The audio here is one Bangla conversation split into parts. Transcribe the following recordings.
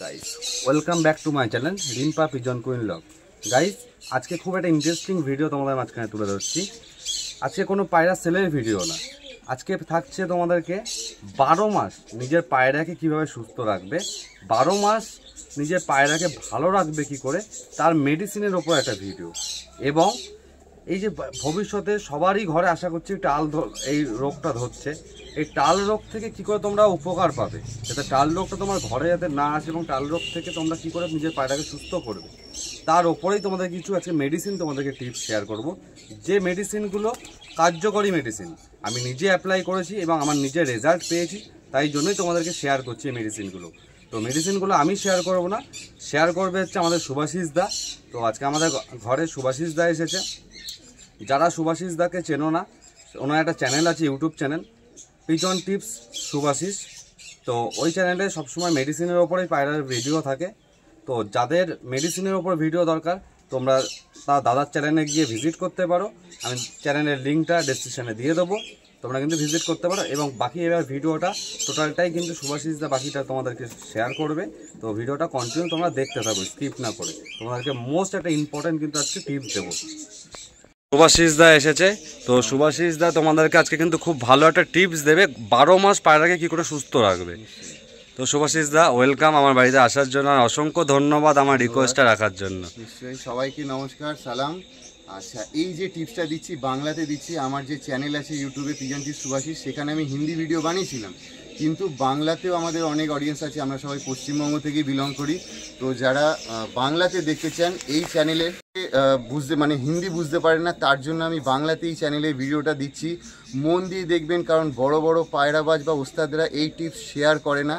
Guys welcome back to my channel Rimpa pigeon queen blog. Guys আজকে খুব একটা ইন্টারেস্টিং ভিডিও তোমাদের মাঝখানে তুলে ধরছি। আজকে কোনো পায়রা সেলের ভিডিও না, আজকে থাকছে তোমাদেরকে 12 মাস নিজের পায়রাকে কিভাবে সুস্থ রাখবে, 12 মাস নিজের পায়রাকে ভালো রাখবে কি করে তার মেডিসিনের ওপর একটা ভিডিও। এবং এই যে ভবিষ্যতে সবারই ঘরে আশা করছি এই রোগটা ধরছে, এই টাল রোগ থেকে কি করে তোমরা উপকার পাবে, যাতে টাল রোগটা তোমার ঘরে যাতে না আসে এবং টাল রোগ থেকে তোমরা কি করে নিজের পায়রাকে সুস্থ করবে তার ওপরেই তোমাদের কিছু আজকে মেডিসিন তোমাদেরকে টিপস শেয়ার করব। যে মেডিসিনগুলো কার্যকরী মেডিসিন, আমি নিজে অ্যাপ্লাই করেছি এবং আমার নিজের রেজাল্ট পেয়েছি, তাই জন্যই তোমাদেরকে শেয়ার করছি এই মেডিসিনগুলো। তো মেডিসিনগুলো আমি শেয়ার করব না, শেয়ার করবে হচ্ছে আমাদের সুভাষিস দা। তো আজকে আমাদের ঘরে সুভাষিস দা এসেছে। যারা সুভাষিস দাকে চেনো না, ওনার একটা চ্যানেল আছে, YouTube channel pigeon tips Subhashis. তো ওই চ্যানেলে সবসময় মেডিসিনের ওপরেই পায়রার ভিডিও থাকে। তো যাদের মেডিসিনের ওপর ভিডিও দরকার তোমরা তার দাদার চ্যানেলে গিয়ে ভিজিট করতে পারো, আমি চ্যানেলের লিঙ্কটা ডেসক্রিপশানে দিয়ে দেবো, তোমরা কিন্তু ভিজিট করতে পারো। এবং বাকি এবার ভিডিওটা টোটালটাই কিন্তু সুভাষিস দা বাকিটা তোমাদেরকে শেয়ার করবে। তো ভিডিওটা কন্টিনিউ তোমরা দেখতে থাকো স্কিপ না করে, তোমাদেরকে মোস্ট একটা ইম্পর্টেন্ট কিন্তু আজকে টিপস দেবো। সুভাষিস দা এসেছে। তো সুভাষিস দা তোমাদেরকে আজকে কিন্তু খুব ভালো একটা টিপস দেবে 12 মাস পায়রাকে কি করে সুস্থ রাখবে। তো সুভাষিস দা ওয়েলকাম আমার বাড়িতে আসার জন্য, আর অসংখ্য ধন্যবাদ আমার রিকোয়েস্টটা রাখার জন্য। নিশ্চয়ই, সবাইকে নমস্কার, সালাম। আচ্ছা, এই যে টিপসটা দিচ্ছি বাংলাতে দিচ্ছি, আমার যে চ্যানেল আছে ইউটিউবে পিজন টিপস সুভাষিস, সেখানে আমি হিন্দি ভিডিও বানিয়েছিলাম, কিন্তু বাংলাতেও আমাদের অনেক অডিয়েন্স আছে, আমরা সবাই পশ্চিমবঙ্গ থেকেই বিলং করি। তো যারা বাংলাতে দেখতে চান এই চ্যানেলে হিন্দি বুঝতে পারেন না, তার জন্য আমি বাংলাতে এই চ্যানেলে ভিডিওটা দিচ্ছি, মন দিয়ে দেখবেন। কারণ বড় বড় পায়রাবাজ বা ওস্তাদরা এই টিপস শেয়ার করে না,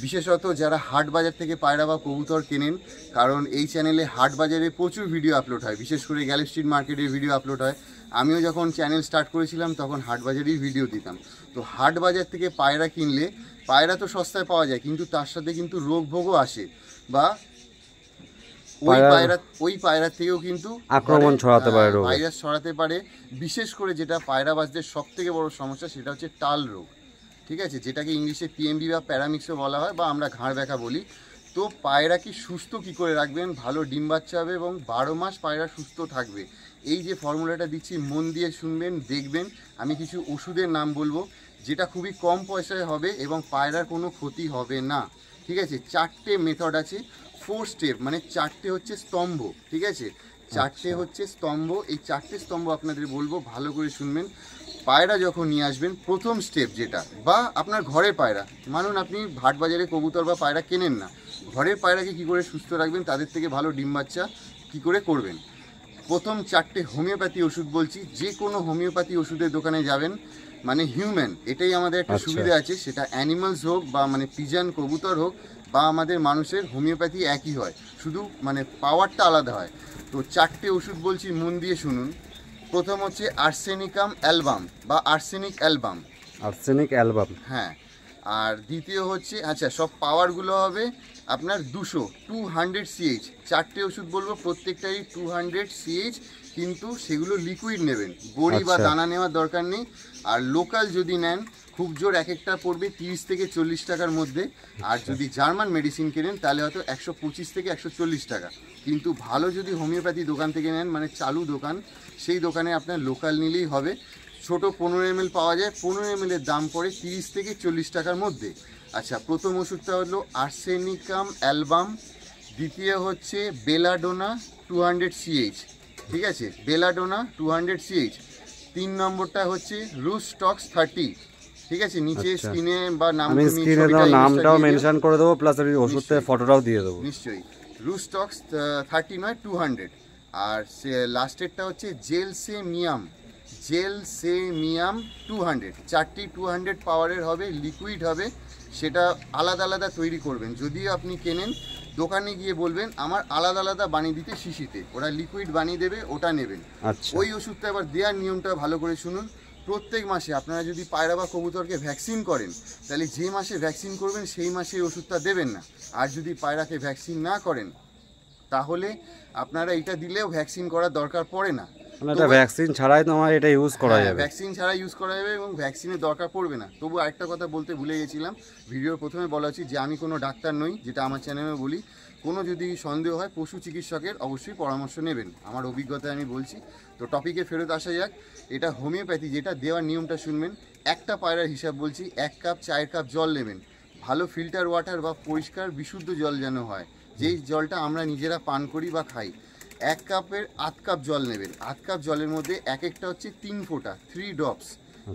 বিশেষত যারা হাট বাজার থেকে পায়রা বা কবুতর কেনেন। কারণ এই চ্যানেলে হাট বাজারে প্রচুর ভিডিও আপলোড হয়, বিশেষ করে গ্যালি স্ট্রিট মার্কেটের ভিডিও আপলোড হয়। আমিও যখন চ্যানেল স্টার্ট করেছিলাম তখন হাট বাজারেই ভিডিও দিতাম। তো হাট বাজার থেকে পায়রা কিনলে পায়রা তো সস্তায় পাওয়া যায়, কিন্তু তার সাথে কিন্তু রোগ ভোগও আসে, বা ওই পায়রা থেকেও কিন্তু আক্রমণ ছড়াতে পারে, ভাইরাস ছড়াতে পারে। বিশেষ করে যেটা পায়রাবাজদের সব থেকে বড় সমস্যা সেটা হচ্ছে টাল রোগ, ঠিক আছে, যেটাকে ইংলিশে পিএমবি বা প্যারামিক্সও বলা হয়, বা আমরা ঘাড় ব্যাকা বলি। তো পায়রা কি সুস্থ কি করে রাখবেন, ভালো ডিম বাচ্চা হবে এবং 12 মাস পায়রা সুস্থ থাকবে, এই যে ফর্মুলাটা দিচ্ছি মন দিয়ে শুনবেন, দেখবেন। আমি কিছু ওষুধের নাম বলবো যেটা খুবই কম পয়সায় হবে এবং পায়রার কোনো ক্ষতি হবে না, ঠিক আছে। 4টে মেথড আছে, 4 স্টেপ, মানে 4টে হচ্ছে স্তম্ভ, ঠিক আছে, 4টে হচ্ছে স্তম্ভ। এই 4টে স্তম্ভ আপনাদের বলবো, ভালো করে শুনবেন। পায়রা যখন নিয়ে আসবেন, প্রথম স্টেপ যেটা, বা আপনার ঘরের পায়রা, মানুন আপনি হাট বাজারে কবুতর বা পায়রা কেনেন না, ঘরের পায়রাকে কি করে সুস্থ রাখবেন, তাদের থেকে ভালো ডিম বাচ্চা কী করে করবেন। প্রথম 4টে হোমিওপ্যাথি ওষুধ বলছি, যে কোনো হোমিওপ্যাথি ওষুধের দোকানে যাবেন, মানে হিউম্যান, এটাই আমাদের একটা সুবিধা আছে, সেটা অ্যানিমালস হোক বা মানে পিজন কবুতর হোক বা আমাদের মানুষের, হোমিওপ্যাথি একই হয়, শুধু মানে পাওয়ারটা আলাদা হয়। তো 4টে ওষুধ বলছি, মন দিয়ে শুনুন। প্রথম হচ্ছে আর্সেনিকাম অ্যালবাম বা আর্সেনিক অ্যালবাম, হ্যাঁ। আর দ্বিতীয় হচ্ছে, আচ্ছা সব পাওয়ারগুলো হবে আপনার 200 CH। 4টে ওষুধ বলবো, প্রত্যেকটাই 200 CH, কিন্তু সেগুলো লিকুইড নেবেন, বড়ি বা দানা নেওয়ার দরকার নেই। আর লোকাল যদি নেন, খুব জোর এক একটা পড়বে 30 থেকে 40 টাকার মধ্যে। আর যদি জার্মান মেডিসিন কেনেন তাহলে হয়তো 125 থেকে 140 টাকা। কিন্তু ভালো যদি হোমিওপ্যাথি দোকান থেকে নেন, মানে চালু দোকান, সেই দোকানে আপনার লোকাল নিলেই হবে। ছোট 15 ml পাওয়া যায়, 15 ml এর দাম পড়ে 30 থেকে 40 টাকার মধ্যে। আচ্ছা, প্রথম ওষুধটা হলো আর্সেনিকাম অ্যালবাম, দ্বিতীয় হচ্ছে বেলাডোনা 200 CH, ঠিক আছে, বেলাডোনা 200 CH। 3 নম্বরটা হচ্ছে রুস্টক্স 30, ঠিক আছে, নিচে স্ক্রিনে বা নামটাও মেনশন করে দেবো, প্লাস ওষুধের ফটোটাও দিয়ে দেবো। নিশ্চয়ই, রুস্টক্স 30 নয় 200। আর লাস্টেরটা হচ্ছে জেলসেমিয়াম 200। 4টি 200 পাওয়ারের হবে, লিকুইড হবে, সেটা আলাদা আলাদা তৈরি করবেন। যদিও আপনি কেনেন, দোকানে গিয়ে বলবেন আমার আলাদা আলাদা বানিয়ে দিতে শিশিতে, ওরা লিকুইড বানিয়ে দেবে, ওটা নেবেন। ওই ওষুধটা আবার দেওয়ার নিয়মটা ভালো করে শুনুন। প্রত্যেক মাসে আপনারা যদি পায়রা বা কবুতরকে ভ্যাকসিন করেন, তাহলে যে মাসে ভ্যাকসিন করবেন সেই মাসে এই ওষুধটা দেবেন না। আর যদি পায়রাকে ভ্যাকসিন না করেন, তাহলে আপনারা এটা দিলেও ভ্যাকসিন করার দরকার পড়ে না। মানে এটা ভ্যাকসিন ছাড়াই তোমার এটা ইউজ করা যাবে। ভ্যাকসিন ছাড়া ইউজ করা যাবে এবং ভ্যাকসিনের দরকার পড়বে না। তবু আরেকটা কথা বলতে ভুলে গেছিলাম, ভিডিওর প্রথমে বলা উচিত যে আমি কোনো ডাক্তার নই, যেটা আমার চ্যানেলে বলি। কোনো যদি সন্দেহ হয় পশু চিকিৎসকের অবশ্যই পরামর্শ নেবেন, আমার অভিজ্ঞতায় আমি বলছি। তো টপিকে ফেরত আসা যাক। এটা হোমিওপ্যাথি, যেটা দেওয়ার নিয়মটা শুনবেন। একটা পায়রার হিসাব বলছি, 1 কাপ 4 কাপ জল নেবেন, ভালো ফিল্টার ওয়াটার বা পরিষ্কার বিশুদ্ধ জল যেন হয়, যেই জলটা আমরা নিজেরা পান করি বা খাই। 1 কাপের 8 কাপ জল নেবেন। 8 কাপ জলের মধ্যে এক একটা হচ্ছে 3 ফোঁটা, 3 ড্রপস,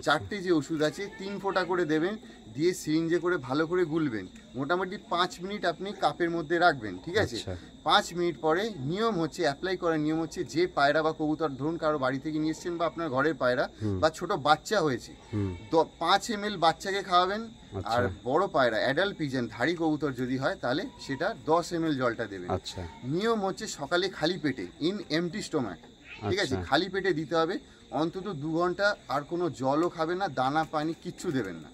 4টে যে ওষুধ আছে 3 ফোঁটা করে দেবেন, দিয়ে সিরিঞ্জে করে ভালো করে গুলবেন। মোটামুটি 5 মিনিট আপনি কাপের মধ্যে রাখবেন, ঠিক আছে? 5 মিনিট পরে নিয়ম হচ্ছে, অ্যাপ্লাই করার নিয়ম হচ্ছে, যে পায়রা বা কবুতর ধরুন কারো বাড়ি থেকে নিয়ে এসছেন বা আপনার ঘরের পায়রা বা ছোট বাচ্চা হয়েছে, 5 ml বাচ্চাকে খাওয়াবেন। আর বড় পায়রা অ্যাডাল্ট পিজন ধাড়ি কবুতর যদি হয় তাহলে সেটা 10 ml জলটা দেবেন। নিয়ম হচ্ছে সকালে খালি পেটে, ইন এমটি স্টোমাক, ঠিক আছে? খালি পেটে দিতে হবে অন্তত 2 ঘন্টা। আর কোনো জলও খাবে না, দানা পানি কিচ্ছু দেবেন না।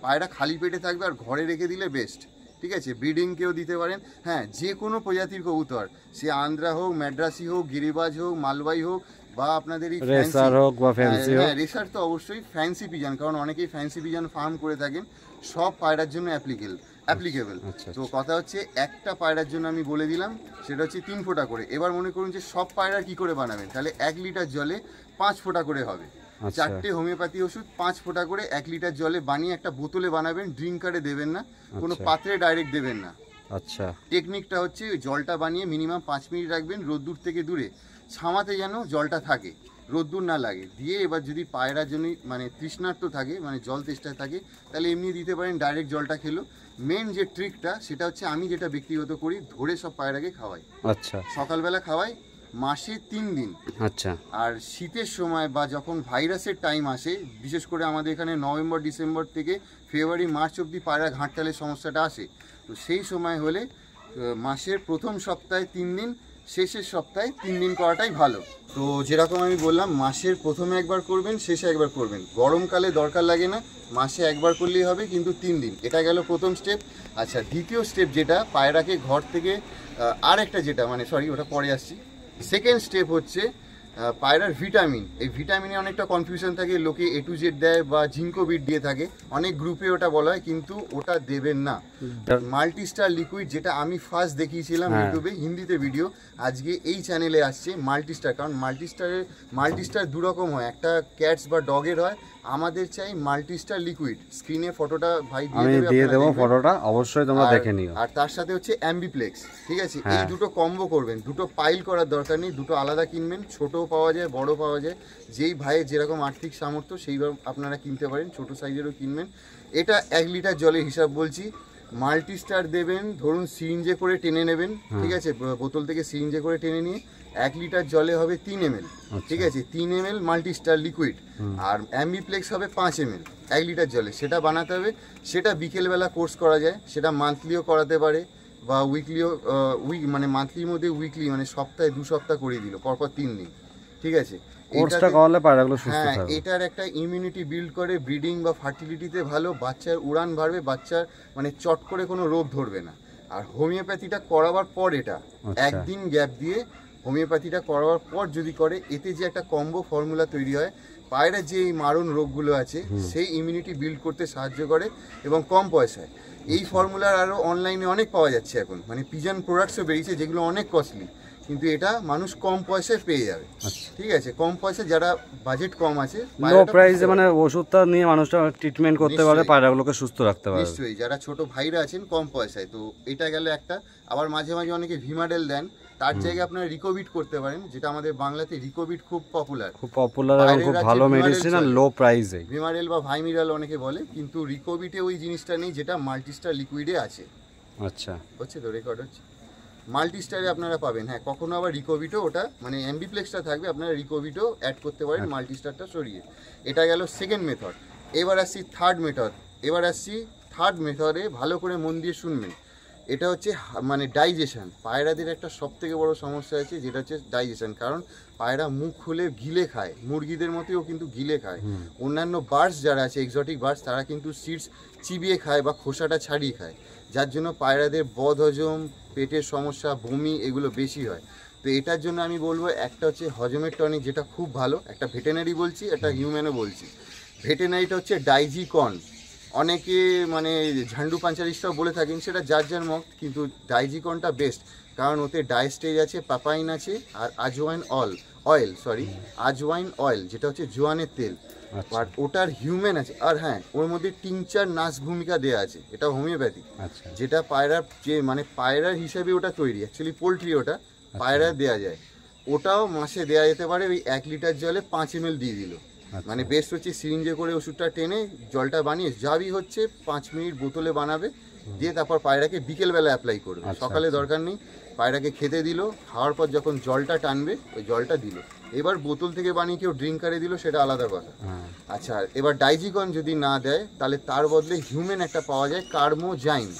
পায়রা খালি পেটে থাকবে, আর ঘরে রেখে দিলে বেস্ট, ঠিক আছে? ব্রিডিংকেও দিতে পারেন। হ্যাঁ, যে কোনো প্রজাতির কবুতর, সে আন্দ্রা হোক, ম্যাড্রাসি হোক, গিরিবাজ হোক, মালবাই হোক, বা আপনাদের এই রেসার হোক বা ফ্যান্সি হোক। রেসার তো অবশ্যই, ফ্যান্সি পিজন, কারণ অনেকেই ফ্যান্সি পিজন ফার্ম করে থাকেন, সব পায়রার জন্য অ্যাপ্লিকেবল। তো কথা হচ্ছে একটা পায়রার জন্য আমি বলে দিলাম, সেটা হচ্ছে 3 ফোঁটা করে। এবার মনে করুন যে সব পায়রার কি করে বানাবেন, তাহলে 1 লিটার জলে 5 ফোঁটা করে হবে। 4টে হোমিওপ্যাথি ওষুধ 5 ফোঁটা করে 1 লিটার জলে বানিয়ে একটা বোতলে বানাবেন, ড্রিঙ্কারে দেবেন না, কোনো পাত্রে ডাইরেক্ট দেবেন না। টেকনিকটা হচ্ছে, জলটা বানিয়ে মিনিমাম 5 মিনিট রাখবেন রোদ্দুর থেকে দূরে, ছামাতে যেন জলটা থাকে, রোদ্দুর না লাগে। দিয়ে এবার যদি পায়রা জন্য মানে তৃষ্ণার্ত থাকে, মানে জল তেষ্টায় থাকে, তাহলে এমনি দিতে পারেন, ডাইরেক্ট জলটা খেলো। মেন যে ট্রিকটা সেটা হচ্ছে, আমি যেটা ব্যক্তিগত করি, ধরে সব পায়রাকে খাওয়াই। সকালবেলা খাওয়াই, মাসে 3 দিন। আর শীতের সময় বা যখন ভাইরাসের টাইম আসে, বিশেষ করে আমাদের এখানে নভেম্বর ডিসেম্বর থেকে ফেব্রুয়ারি মার্চ অবধি পায়রা ঘাঁটতালের সমস্যাটা আসে, তো সেই সময় হলে মাসের প্রথম সপ্তাহে 3 দিন, শেষের সপ্তাহে 3 দিন করাটাই ভালো। তো যেরকম আমি বললাম, মাসের প্রথমে একবার করবেন, শেষে একবার করবেন। গরমকালে দরকার লাগে না, মাসে একবার করলেই হবে, কিন্তু 3 দিন। এটা গেল প্রথম স্টেপ। আচ্ছা, দ্বিতীয় স্টেপ যেটা, পায়রাকে ঘর থেকে আর একটা যেটা মানে সরি ওটা পরে আসছি। সেকেন্ড স্টেপ হচ্ছে পায়রার ভিটামিন। এই ভিটামিনে অনেকটা কনফিউশন থাকে, লোকে A to Z দেয় বা জিঙ্কো বিট দিয়ে থাকে, অনেক গ্রুপে ওটা বলা হয়, কিন্তু ওটা দেবেন না। মাল্টিস্টার লিকুইড, যেটা আমি ফার্স্ট দেখিয়েছিলাম ইউটিউবে হিন্দিতে ভিডিও, আজকে এই চ্যানেলে আসছে মাল্টিস্টার। কারণ মাল্টিস্টার দুরকম হয়, একটা ক্যাটস বা ডগের হয়, আমাদের চাই মাল্টিস্টার লিকুইড। স্ক্রিনে ফটোটা ভাই দিয়ে দেবো, ফটোটা অবশ্যই তোমরা দেখে নিও। আর তার সাথে হচ্ছে অ্যাম্বিপ্লেক্স, ঠিক আছে? এই দুটো কম্বো করবেন, দুটো পাইল করার দরকার নেই, দুটো আলাদা কিনবেন। ছোট পাওয়া যায়, বড় পাওয়া যায়, যেই ভাইয়ের যেরকম আর্থিক সামর্থ্য সেইভাবে আপনারা কিনতে পারেন, ছোট সাইজেরও কিনবেন। এটা 1 লিটার জলের হিসাব বলছি। মাল্টিস্টার দেবেন, ধরুন সিরিঞ্জে করে টেনে নেবেন, ঠিক আছে? বোতল থেকে সিরিঞ্জে করে টেনে নিয়ে 1 লিটার জলে হবে 3 ml, ঠিক আছে? 3 ml মাল্টিস্টার লিকুইড। আর অ্যাম্বিপ্লেক্স হবে 5 ml 1 লিটার জলে। সেটা বানাতে হবে, সেটা বিকেলবেলা কোর্স করা যায়, সেটা মান্থলিও করাতে পারে বা উইকলিও, মানে মান্থলির মধ্যে উইকলি, মানে সপ্তাহে 2 সপ্তাহ করিয়ে দিল, পরপর 3 দিন, ঠিক আছে? হ্যাঁ, এটার একটা ইমিউনিটি বিল্ড করে, ব্রিডিং বা ফার্টিলিটিতে ভালো, বাচ্চার উড়ান বাড়বে, বাচ্চার মানে চট করে কোনো রোগ ধরবে না। আর হোমিওপ্যাথিটা করাবার পর, এটা একদিন গ্যাপ দিয়ে হোমিওপ্যাথিটা করাবার পর যদি করে, এতে যে একটা কম্বো ফর্মুলা তৈরি হয়, পায়রা যে এই মারণ রোগগুলো আছে সেই ইমিউনিটি বিল্ড করতে সাহায্য করে, এবং কম পয়সায়। এই ফর্মুলার আরও অনলাইনে অনেক পাওয়া যাচ্ছে এখন, মানে পিজন প্রোডাক্টসও বেরিয়েছে যেগুলো অনেক কস্টলি, কিন্তু এটা মানুষ কম পয়সায় পেয়ে যাবে, ঠিক আছে? কম পয়সা, যারা বাজেট কম আছে, লো প্রাইসে মানে ওষুধটা নিয়ে মানুষটা ট্রিটমেন্ট করতে পারে, পায়রাগুলোকে সুস্থ রাখতে পারে। নিশ্চয়ই, যারা ছোট ভাইরা আছেন কম পয়সায়, তো এটা গেল একটা। আবার মাঝে মাঝে অনেকে ভিমাডেল দেন, তার জায়গায় আপনারা রিকোবিট করতে পারেন, যেটা আমাদের বাংলাতে রিকোবিট খুব পপুলার, খুব ভালো মেডিসিন আর লো প্রাইসে। ভিমাডেল বা ভাইমিরাল অনেকে বলে, কিন্তু রিকোবিটে ওই জিনিসটা নেই যেটা মাল্টিস্টার লিকুইডে আছে। আচ্ছা, হচ্ছে তো, রেকর্ড হচ্ছে। মাল্টিস্টারে আপনারা পাবেন, হ্যাঁ, কখনো আবার রিকোভিটও, ওটা মানে অ্যাম্বিপ্লেক্সটা থাকবে, আপনারা রিকোভিটও অ্যাড করতে পারেন মাল্টিস্টারটা সরিয়ে। এটা গেল সেকেন্ড মেথড। এবার আসছি থার্ড মেথডে, ভালো করে মন দিয়ে শুনবেন। এটা হচ্ছে মানে ডাইজেশন। পায়রাদের একটা সবথেকে বড় সমস্যা আছে, যেটা হচ্ছে ডাইজেশন। কারণ পায়রা মুখ খুলে গিলে খায়, মুরগিদের মতোও কিন্তু গিলে খায়। অন্যান্য বার্ডস যারা আছে, এক্সোটিক বার্ডস, তারা কিন্তু সিডস চিবিয়ে খায় বা খোসাটা ছাড়িয়ে খায়, যার জন্য পায়রাদের বদহজম, পেটের সমস্যা, বমি এগুলো বেশি হয়। তো এটার জন্য আমি বলবো একটা হচ্ছে হজমের টনিক, যেটা খুব ভালো, একটা ভেটেনারি বলছি, একটা হিউম্যানও বলছি। ভেটেনারিটা হচ্ছে ডাইজিকন, অনেকে মানে ঝান্ডু পাঞ্চারিস্টরাও বলে থাকেন, সেটা যার যার মত, কিন্তু ডাইজিকনটা বেস্ট, কারণ ওতে ডাইস্টেজ আছে, পাপাইন আছে, আর আজওয়াইন অয়েল যেটা হচ্ছে জোয়ানের তেল, আর ওটার হিউম্যান আছে। আর হ্যাঁ, ওর মধ্যে টিংচার নাস ভূমিকা দেওয়া আছে, এটা হোমিওপ্যাথি, যেটা পায়রার যে মানে পায়রার হিসাবে ওটা তৈরি, অ্যাকচুয়ালি পোলট্রি, ওটা পায়রা দেওয়া যায়। ওটাও মাসে দেওয়া যেতে পারে, ওই 1 লিটার জলে 5 ml দিয়ে দিল। মানে বেস্ট হচ্ছে সিরিঞ্জে করে ওষুধটা টেনে জলটা বানিয়ে যাবি হচ্ছে 5 মিনিট বোতলে বানাবে, দিয়ে তারপর পায়রাকে বিকেলবেলা অ্যাপ্লাই করবে, সকালে দরকার নেই। পায়রাকে খেতে দিল, খাওয়ার পর যখন জলটা টানবে ওই জলটা দিল। এবার বোতল থেকে বানিয়ে কেউ ড্রিঙ্কারে দিল, সেটা আলাদা কথা। আচ্ছা, এবার ডাইজিকন যদি না দেয়, তাহলে তার বদলে হিউম্যান একটা পাওয়া যায়, কার্মোজাইম,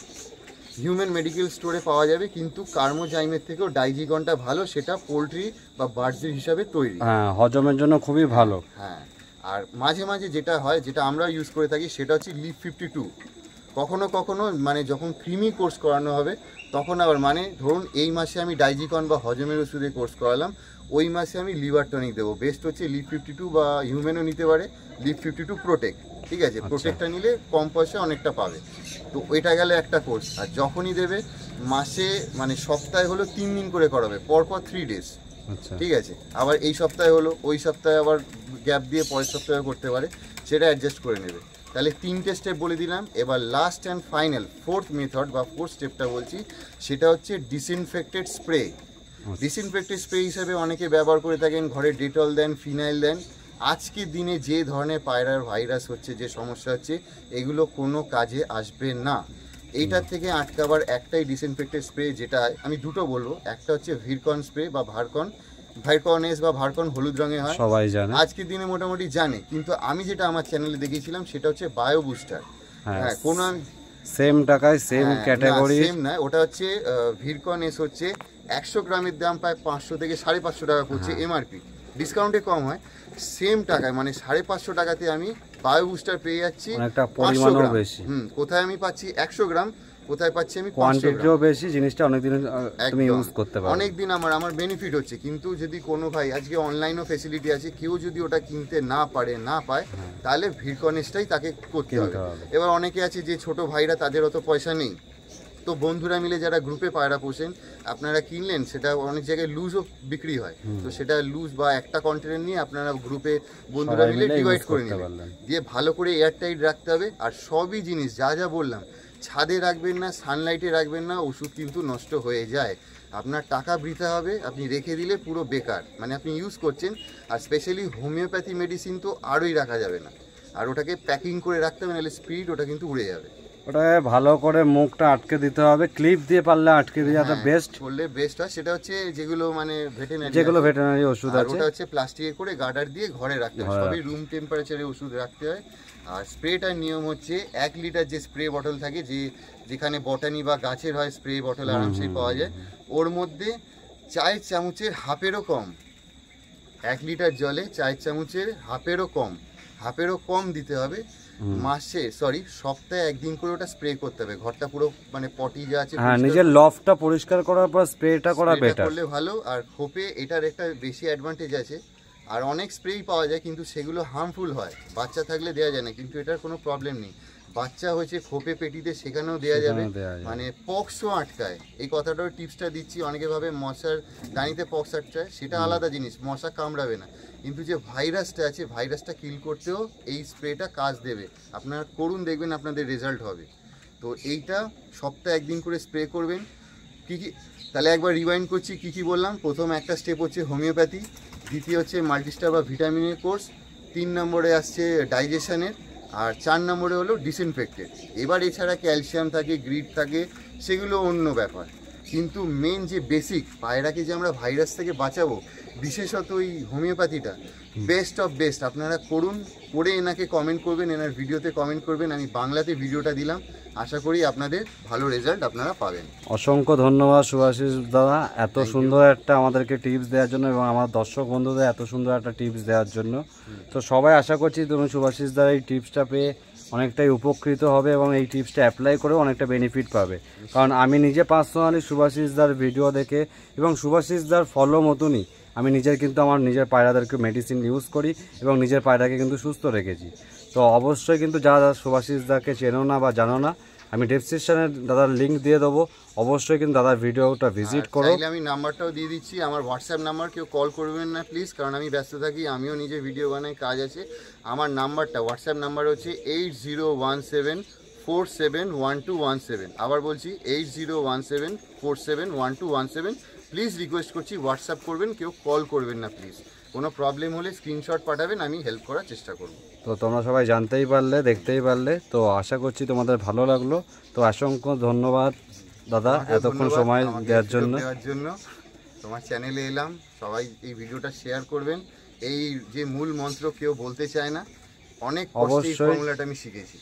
হিউম্যান মেডিকেল স্টোরে পাওয়া যাবে, কিন্তু কার্মোজাইমের থেকেও ডাইজিকনটা ভালো, সেটা পোলট্রি বা বার্ডসের হিসাবে তৈরি, হজমের জন্য খুবই ভালো। হ্যাঁ, আর মাঝে মাঝে যেটা হয়, যেটা আমরা ইউজ করে থাকি, সেটা হচ্ছে লিভ 52। কখনো কখনো মানে যখন ক্রিমি কোর্স করানো হবে, তখন আবার মানে ধরুন এই মাসে আমি ডাইজিকন বা হজমের ওষুধে কোর্স করালাম, ওই মাসে আমি লিভার টনিক দেবো। বেস্ট হচ্ছে লিভ 52, বা হিউম্যানও নিতে পারে লিভ 52 প্রোটেক্ট, ঠিক আছে? প্রোটেক্টটা নিলে কম পয়সা অনেকটা পাবে। তো ওইটা গেলে একটা কোর্স। আর যখনই দেবে মাসে মানে সপ্তাহে হলো 3 দিন করে করাবে, পরপর 3 days, ঠিক আছে? আবার এই সপ্তাহে হলো, ওই সপ্তাহে আবার গ্যাপ দিয়ে পরের সপ্তাহে করতে পারে, সেটা অ্যাডজাস্ট করে নেবে। তাহলে 3টে স্টেপ বলে দিলাম। এবার last and final 4th method বা 4th স্টেপটা বলছি, সেটা হচ্ছে ডিসইনফেক্টেড স্প্রে। ডিসইনফেক্টেড স্প্রে হিসেবে অনেকে ব্যবহার করে থাকেন, ঘরে ডেটল দেন, ফিনাইল দেন। আজকের দিনে যে ধরনের পায়রার ভাইরাস হচ্ছে, যে সমস্যা হচ্ছে, এগুলো কোনো কাজে আসবে না। এইটার থেকে আটকাবার একটাই ডিসইনফেক্টেড স্প্রে, যেটা আমি দুটো বলবো। একটা হচ্ছে ভিরকন স্প্রে বা ভাইরকন এস বা ভারকন, হলুদ রঙে হয়, সবাই জানে, আজকের দিনে মোটামুটি জানে। কিন্তু আমি যেটা আমার চ্যানেলে দেখিয়েছিলাম, সেটা হচ্ছে বায়ো বুস্টার। হ্যাঁ, কোনো সেম টাকায় সেম ক্যাটাগরি, সেম না, ওটা হচ্ছে ভিরকন এস হচ্ছে 100 গ্রামের দাম প্রায় 500 থেকে 550 টাকা পড়ছে এমআরপি, ডিসকাউন্টে কম হয়। সেম টাকায় মানে 550 টাকাতে আমি বায়ো বুস্টার পেয়ে যাচ্ছি, একটা পরিমাণও বেশি। কোথায় আমি পাচ্ছি 100 গ্রাম, কোথায় পাচ্ছি আমি কোয়ান্টিটিও বেশি, জিনিসটা অনেকদিন তুমি ইউজ করতে পারো, অনেকদিন আমার বেনিফিট হচ্ছে। কিন্তু যদি কোনো ভাই, আজকে অনলাইনও ফ্যাসিলিটি আছে, কেউ যদি ওটা কিনতে না পায়, তাহলে ভিরকনেসটাই তাকে করতে হবে। এবার অনেকে আছে যে ছোট ভাইরা, তাদের অত পয়সা নেই, তো বন্ধুরা মিলে যারা গ্রুপে পায়রা পোষেন, আপনারা কিনলেন, সেটা অনেক জায়গায় লুজও বিক্রি হয়, তো সেটা লুজ বা একটা কন্টেনার নিয়ে আপনারা গ্রুপে বন্ধুরা মিলে ডিভাইড করে নিলেন, দিয়ে ভালো করে এয়ারটাইট রাখতে হবে। আর সবই জিনিস যা বললাম, ছাদে রাখবেন না, সানলাইটে রাখবেন না, ওষুধ কিন্তু নষ্ট হয়ে যায়, আপনার টাকা বৃথা হবে, আপনি রেখে দিলে পুরো বেকার, মানে আপনি ইউজ করছেন। আর স্পেশালি হোমিওপ্যাথি মেডিসিন তো আরোই রাখা যাবে না, আর ওটাকে প্যাকিং করে রাখতে হবে, নাহলে স্পিড ওটা কিন্তু উড়ে যাবে। ওটা ভালো করে মুখটা আটকে দিতে হবে, ক্লিপ দিয়ে পারলে আটকে দেওয়াটা বেস্ট, করলে বেস্ট হয়। সেটা হচ্ছে যেগুলো মানে ভেটেরিনারি ওষুধ আছে, ওটা হচ্ছে প্লাস্টিকে করে গার্ডার দিয়ে ঘরে রাখতে হয়, সবই রুম টেম্পারেচারে ওষুধ রাখতে হয়। আর স্প্রেটার নিয়ম হচ্ছে 1 লিটার যে স্প্রে বটল থাকে, যেখানে বটানি বা গাছের হয় স্প্রে বটল আরামসে পাওয়া যায়, ওর মধ্যে 4 চামচের হাফেরও কম, 1 লিটার জলে 4 চামচের হাফেরও কম দিতে হবে। সপ্তাহে 1 দিন করে ওটা স্প্রে করতে হবে, ঘরটা পুরো মানে পটি যা আছে, নিজের লফটটা পরিষ্কার করার পর স্প্রেটা করা বেটার, করলে ভালো। আর খোপে এটার একটা বেশি অ্যাডভান্টেজ আছে। আর অনেক স্প্রেই পাওয়া যায়, কিন্তু সেগুলো হার্মফুল হয়, বাচ্চা থাকলে দেওয়া যায় না, কিন্তু এটার কোনো প্রবলেম নেই। বাচ্চা হয়েছে খোপে পেটিতে, সেখানেও দেওয়া যাবে, মানে পক্সও আটকায়। এই কথাটাও টিপসটা দিচ্ছি, অনেকে ভাবে মশার দানিতে পক্স আটকায়, সেটা আলাদা জিনিস, মশা কামড়াবে না, কিন্তু যে ভাইরাসটা আছে, ভাইরাসটা কিল করতেও এই স্প্রেটা কাজ দেবে। আপনারা করুন, দেখবেন আপনাদের রেজাল্ট হবে। তো এইটা সপ্তাহে 1 দিন করে স্প্রে করবেন। কী তাহলে একবার রিভাইন্ড করছি, কি বললাম। প্রথম একটা স্টেপ হচ্ছে হোমিওপ্যাথি, দ্বিতীয় হচ্ছে মাল্টিস্টার বা ভিটামিনের কোর্স, 3 নম্বরে আসছে ডাইজেশনের, আর 4 নম্বরে হলো ডিসইনফেক্টেড। এবার এছাড়া ক্যালসিয়াম থাকে, গ্রিড থাকে, সেগুলো অন্য ব্যাপার। কিন্তু মেন যে বেসিক, পায়রাকে যে আমরা ভাইরাস থেকে বাঁচাবো, বিশেষত ওই হোমিওপ্যাথিটা বেস্ট অফ বেস্ট। আপনারা করুন, করে এনাকে কমেন্ট করবেন, এনার ভিডিওতে কমেন্ট করবেন। আমি বাংলাতে ভিডিওটা দিলাম, আশা করি আপনাদের ভালো রেজাল্ট আপনারা পাবেন। অসংখ্য ধন্যবাদ শুভাশিস দাদা, এত সুন্দর একটা আমাদেরকে টিপস দেওয়ার জন্য, এবং আমার দর্শক বন্ধুদের এত সুন্দর একটা টিপস দেওয়ার জন্য। তো সবাই আশা করছি তুমি শুভাশিস দাদা এই টিপসটা পেয়ে অনেকটাই উপকৃত হবে এবং এই টিপসটা অ্যাপ্লাই করে অনেকটা বেনিফিট পাবে। কারণ আমি নিজে পার্সোনালি সুভাষিসদার ভিডিও দেখে এবং সুভাষিসদার ফলো মতনই আমি নিজের কিন্তু আমার নিজের পায়রাদেরকে মেডিসিন ইউজ করি এবং নিজের পায়রাকে কিন্তু সুস্থ রেখেছি। তো অবশ্যই কিন্তু যারা সুভাষিসদাকে চেনো না বা জানো না, আমি ডেসক্রিপশনে দাদার লিঙ্ক দিয়ে দেবো, অবশ্যই কিন্তু দাদার ভিডিওটা ভিজিট করো। আমি নাম্বারটাও দিয়ে দিচ্ছি, আমার হোয়াটসঅ্যাপ নাম্বার, কেউ কল করবেন না প্লিজ, কারণ আমি ব্যস্ত থাকি, আমিও নিজে ভিডিও বানাই, কাজ আছে। আমার নাম্বারটা হোয়াটসঅ্যাপ নাম্বার হচ্ছে 8017471217। আবার বলছি 8017471217। প্লিজ রিকোয়েস্ট করছি হোয়াটসঅ্যাপ করবেন, কেউ কল করবেন না প্লিজ। কোনো প্রবলেম হলে স্ক্রিনশট পাঠাবেন, আমি হেল্প করার চেষ্টা করব। তো তোমরা সবাই জানতেই পারলে, দেখতেই পারলে, তো আশা করছি তোমাদের ভালো লাগলো। তো অসংখ্য ধন্যবাদ দাদা এতক্ষণ সময় দেওয়ার জন্য। তোমার চ্যানেলে এলাম, সবাই এই ভিডিওটা শেয়ার করবেন। এই যে মূল মন্ত্র কেউ বলতে চায় না, অনেক অবশ্যই ফর্মুলাটা আমি শিখেছি।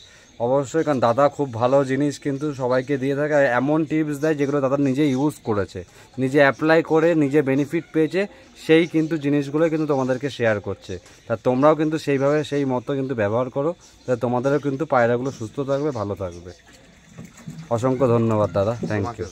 অবশ্যই, কারণ দাদা খুব ভালো জিনিস কিন্তু সবাইকে দিয়ে থাকে, আর এমন টিপস দেয় যেগুলো দাদা নিজে ইউজ করেছে, নিজে অ্যাপ্লাই করে নিজে বেনিফিট পেয়েছে, সেই কিন্তু জিনিসগুলো কিন্তু তোমাদেরকে শেয়ার করছে। তা তোমরাও কিন্তু সেইভাবে সেই মতো কিন্তু ব্যবহার করো, তা তোমাদেরও কিন্তু পায়রাগুলো সুস্থ থাকবে, ভালো থাকবে। অসংখ্য ধন্যবাদ দাদা, থ্যাংক ইউ।